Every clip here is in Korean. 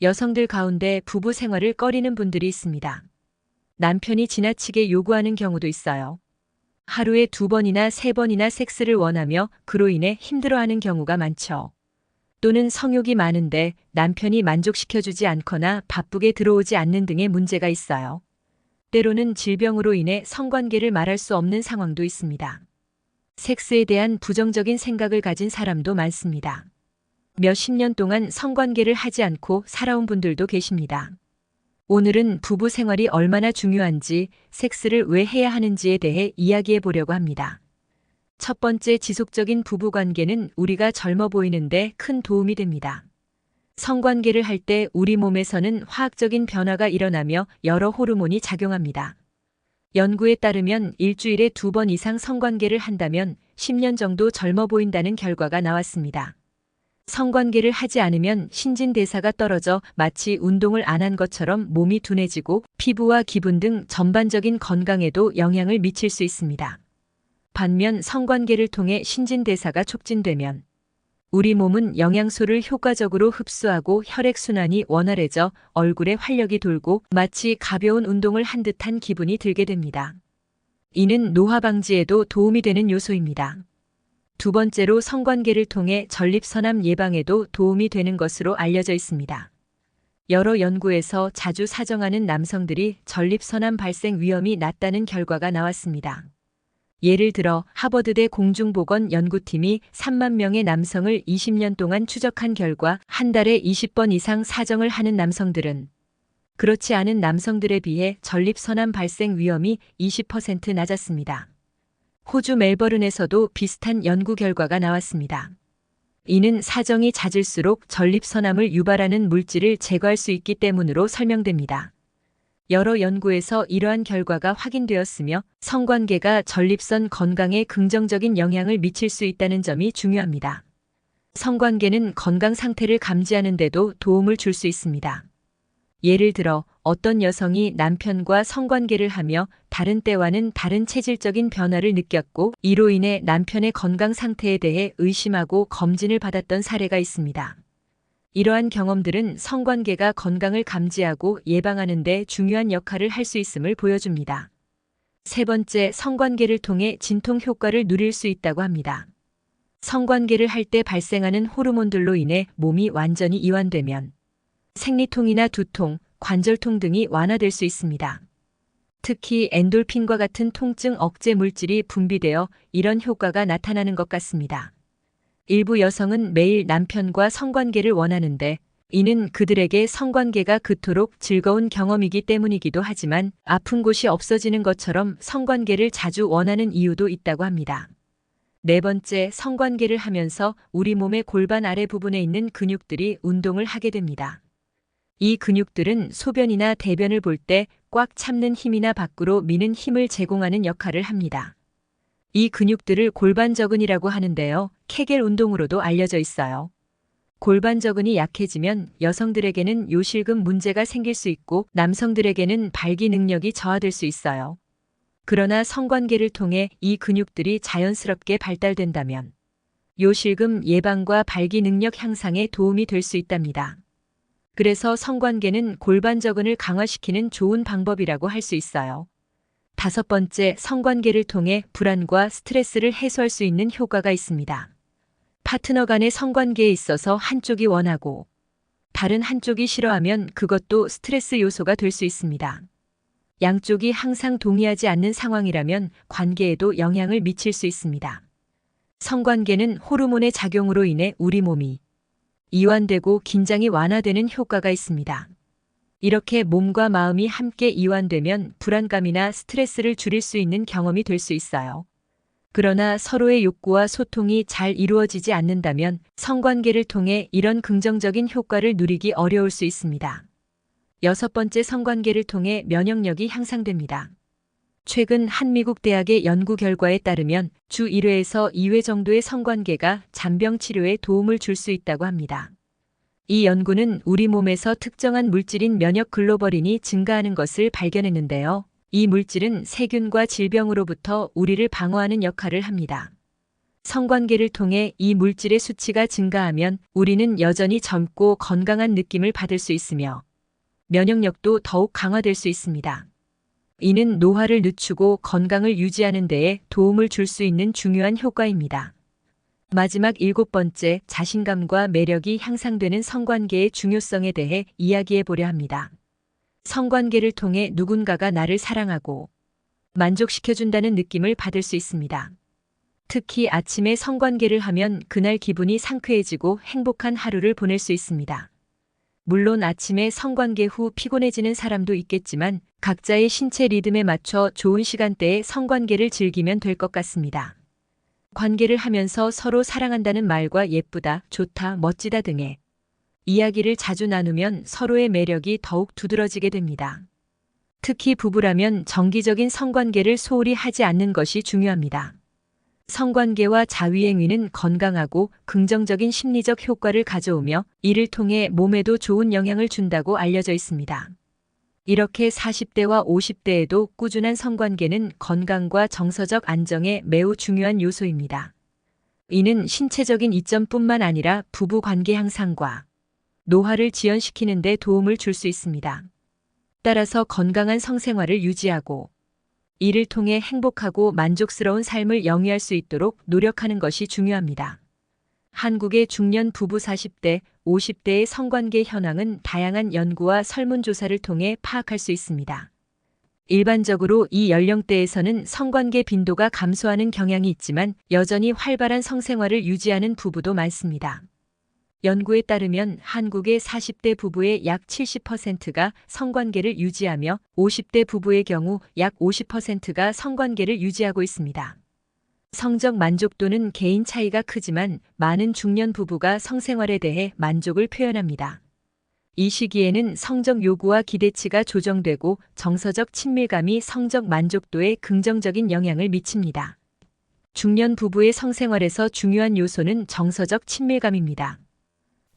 여성들 가운데 부부 생활을 꺼리는 분들이 있습니다. 남편이 지나치게 요구하는 경우도 있어요. 하루에 2번이나 3번이나 섹스를 원하며 그로 인해 힘들어하는 경우가 많죠. 또는 성욕이 많은데 남편이 만족시켜주지 않거나 바쁘게 들어오지 않는 등의 문제가 있어요. 때로는 질병으로 인해 성관계를 말할 수 없는 상황도 있습니다. 섹스에 대한 부정적인 생각을 가진 사람도 많습니다. 몇십 년 동안 성관계를 하지 않고 살아온 분들도 계십니다. 오늘은 부부 생활이 얼마나 중요한지, 섹스를 왜 해야 하는지에 대해 이야기해 보려고 합니다. 첫 번째, 지속적인 부부 관계는 우리가 젊어 보이는데 큰 도움이 됩니다. 성관계를 할 때 우리 몸에서는 화학적인 변화가 일어나며 여러 호르몬이 작용합니다. 연구에 따르면 일주일에 2번 이상 성관계를 한다면 10년 정도 젊어 보인다는 결과가 나왔습니다. 성관계를 하지 않으면 신진대사가 떨어져 마치 운동을 안 한 것처럼 몸이 둔해지고 피부와 기분 등 전반적인 건강에도 영향을 미칠 수 있습니다. 반면 성관계를 통해 신진대사가 촉진되면 우리 몸은 영양소를 효과적으로 흡수하고 혈액순환이 원활해져 얼굴에 활력이 돌고 마치 가벼운 운동을 한 듯한 기분이 들게 됩니다. 이는 노화 방지에도 도움이 되는 요소입니다. 두 번째로, 성관계를 통해 전립선암 예방에도 도움이 되는 것으로 알려져 있습니다. 여러 연구에서 자주 사정하는 남성들이 전립선암 발생 위험이 낮다는 결과가 나왔습니다. 예를 들어 하버드대 공중보건 연구팀이 3만 명의 남성을 20년 동안 추적한 결과 한 달에 20번 이상 사정을 하는 남성들은 그렇지 않은 남성들에 비해 전립선암 발생 위험이 20% 낮았습니다. 호주 멜버른에서도 비슷한 연구 결과가 나왔습니다. 이는 사정이 잦을수록 전립선암을 유발하는 물질을 제거할 수 있기 때문으로 설명됩니다. 여러 연구에서 이러한 결과가 확인되었으며 성관계가 전립선 건강에 긍정적인 영향을 미칠 수 있다는 점이 중요합니다. 성관계는 건강 상태를 감지하는 데도 도움을 줄 수 있습니다. 예를 들어 어떤 여성이 남편과 성관계를 하며 다른 때와는 다른 체질적인 변화를 느꼈고 이로 인해 남편의 건강 상태에 대해 의심하고 검진을 받았던 사례가 있습니다. 이러한 경험들은 성관계가 건강을 감지하고 예방하는 데 중요한 역할을 할 수 있음을 보여줍니다. 세 번째, 성관계를 통해 진통 효과를 누릴 수 있다고 합니다. 성관계를 할 때 발생하는 호르몬들로 인해 몸이 완전히 이완되면 생리통이나 두통, 관절통 등이 완화될 수 있습니다. 특히 엔돌핀과 같은 통증 억제 물질이 분비되어 이런 효과가 나타나는 것 같습니다. 일부 여성은 매일 남편과 성관계를 원하는데 이는 그들에게 성관계가 그토록 즐거운 경험이기 때문이기도 하지만 아픈 곳이 없어지는 것처럼 성관계를 자주 원하는 이유도 있다고 합니다. 네 번째, 성관계를 하면서 우리 몸의 골반 아래 부분에 있는 근육들이 운동을 하게 됩니다. 이 근육들은 소변이나 대변을 볼 때 꽉 참는 힘이나 밖으로 미는 힘을 제공하는 역할을 합니다. 이 근육들을 골반저근이라고 하는데요. 케겔 운동으로도 알려져 있어요. 골반저근이 약해지면 여성들에게는 요실금 문제가 생길 수 있고 남성들에게는 발기 능력이 저하될 수 있어요. 그러나 성관계를 통해 이 근육들이 자연스럽게 발달된다면 요실금 예방과 발기 능력 향상에 도움이 될 수 있답니다. 그래서 성관계는 골반저근을 강화시키는 좋은 방법이라고 할 수 있어요. 다섯 번째, 성관계를 통해 불안과 스트레스를 해소할 수 있는 효과가 있습니다. 파트너 간의 성관계에 있어서 한쪽이 원하고 다른 한쪽이 싫어하면 그것도 스트레스 요소가 될 수 있습니다. 양쪽이 항상 동의하지 않는 상황이라면 관계에도 영향을 미칠 수 있습니다. 성관계는 호르몬의 작용으로 인해 우리 몸이 이완되고 긴장이 완화되는 효과가 있습니다. 이렇게 몸과 마음이 함께 이완되면 불안감이나 스트레스를 줄일 수 있는 경험이 될 수 있어요. 그러나 서로의 욕구와 소통이 잘 이루어지지 않는다면 성관계를 통해 이런 긍정적인 효과를 누리기 어려울 수 있습니다. 여섯 번째, 성관계를 통해 면역력이 향상됩니다. 최근 한 미국 대학의 연구 결과에 따르면 주 1회에서 2회 정도의 성관계가 잔병 치료에 도움을 줄 수 있다고 합니다. 이 연구는 우리 몸에서 특정한 물질인 면역 글로벌린이 증가하는 것을 발견했는데요. 이 물질은 세균과 질병으로부터 우리를 방어하는 역할을 합니다. 성관계를 통해 이 물질의 수치가 증가하면 우리는 여전히 젊고 건강한 느낌을 받을 수 있으며 면역력도 더욱 강화될 수 있습니다. 이는 노화를 늦추고 건강을 유지하는 데에 도움을 줄 수 있는 중요한 효과입니다. 마지막 7번째, 자신감과 매력이 향상되는 성관계의 중요성에 대해 이야기해 보려 합니다. 성관계를 통해 누군가가 나를 사랑하고 만족시켜준다는 느낌을 받을 수 있습니다. 특히 아침에 성관계를 하면 그날 기분이 상쾌해지고 행복한 하루를 보낼 수 있습니다. 물론 아침에 성관계 후 피곤해지는 사람도 있겠지만 각자의 신체 리듬에 맞춰 좋은 시간대에 성관계를 즐기면 될 것 같습니다. 관계를 하면서 서로 사랑한다는 말과 예쁘다, 좋다, 멋지다 등의 이야기를 자주 나누면 서로의 매력이 더욱 두드러지게 됩니다. 특히 부부라면 정기적인 성관계를 소홀히 하지 않는 것이 중요합니다. 성관계와 자위행위는 건강하고 긍정적인 심리적 효과를 가져오며 이를 통해 몸에도 좋은 영향을 준다고 알려져 있습니다. 이렇게 40대와 50대에도 꾸준한 성관계는 건강과 정서적 안정에 매우 중요한 요소입니다. 이는 신체적인 이점뿐만 아니라 부부 관계 향상과 노화를 지연시키는 데 도움을 줄 수 있습니다. 따라서 건강한 성생활을 유지하고 이를 통해 행복하고 만족스러운 삶을 영위할 수 있도록 노력하는 것이 중요합니다. 한국의 중년 부부 40대, 50대의 성관계 현황은 다양한 연구와 설문조사를 통해 파악할 수 있습니다. 일반적으로 이 연령대에서는 성관계 빈도가 감소하는 경향이 있지만 여전히 활발한 성생활을 유지하는 부부도 많습니다. 연구에 따르면 한국의 40대 부부의 약 70%가 성관계를 유지하며 50대 부부의 경우 약 50%가 성관계를 유지하고 있습니다. 성적 만족도는 개인 차이가 크지만 많은 중년 부부가 성생활에 대해 만족을 표현합니다. 이 시기에는 성적 요구와 기대치가 조정되고 정서적 친밀감이 성적 만족도에 긍정적인 영향을 미칩니다. 중년 부부의 성생활에서 중요한 요소는 정서적 친밀감입니다.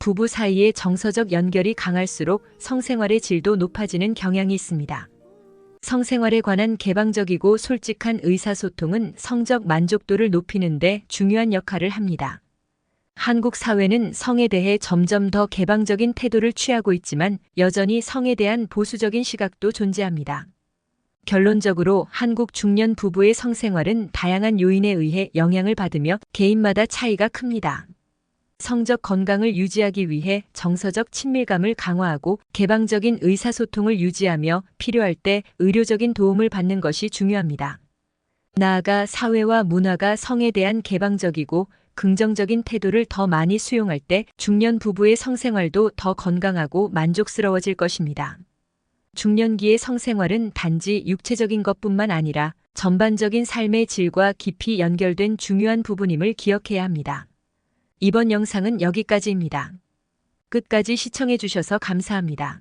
부부 사이의 정서적 연결이 강할수록 성생활의 질도 높아지는 경향이 있습니다. 성생활에 관한 개방적이고 솔직한 의사소통은 성적 만족도를 높이는 데 중요한 역할을 합니다. 한국 사회는 성에 대해 점점 더 개방적인 태도를 취하고 있지만 여전히 성에 대한 보수적인 시각도 존재합니다. 결론적으로 한국 중년 부부의 성생활은 다양한 요인에 의해 영향을 받으며 개인마다 차이가 큽니다. 성적 건강을 유지하기 위해 정서적 친밀감을 강화하고 개방적인 의사소통을 유지하며 필요할 때 의료적인 도움을 받는 것이 중요합니다. 나아가 사회와 문화가 성에 대한 개방적이고 긍정적인 태도를 더 많이 수용할 때 중년 부부의 성생활도 더 건강하고 만족스러워질 것입니다. 중년기의 성생활은 단지 육체적인 것뿐만 아니라 전반적인 삶의 질과 깊이 연결된 중요한 부분임을 기억해야 합니다. 이번 영상은 여기까지입니다. 끝까지 시청해 주셔서 감사합니다.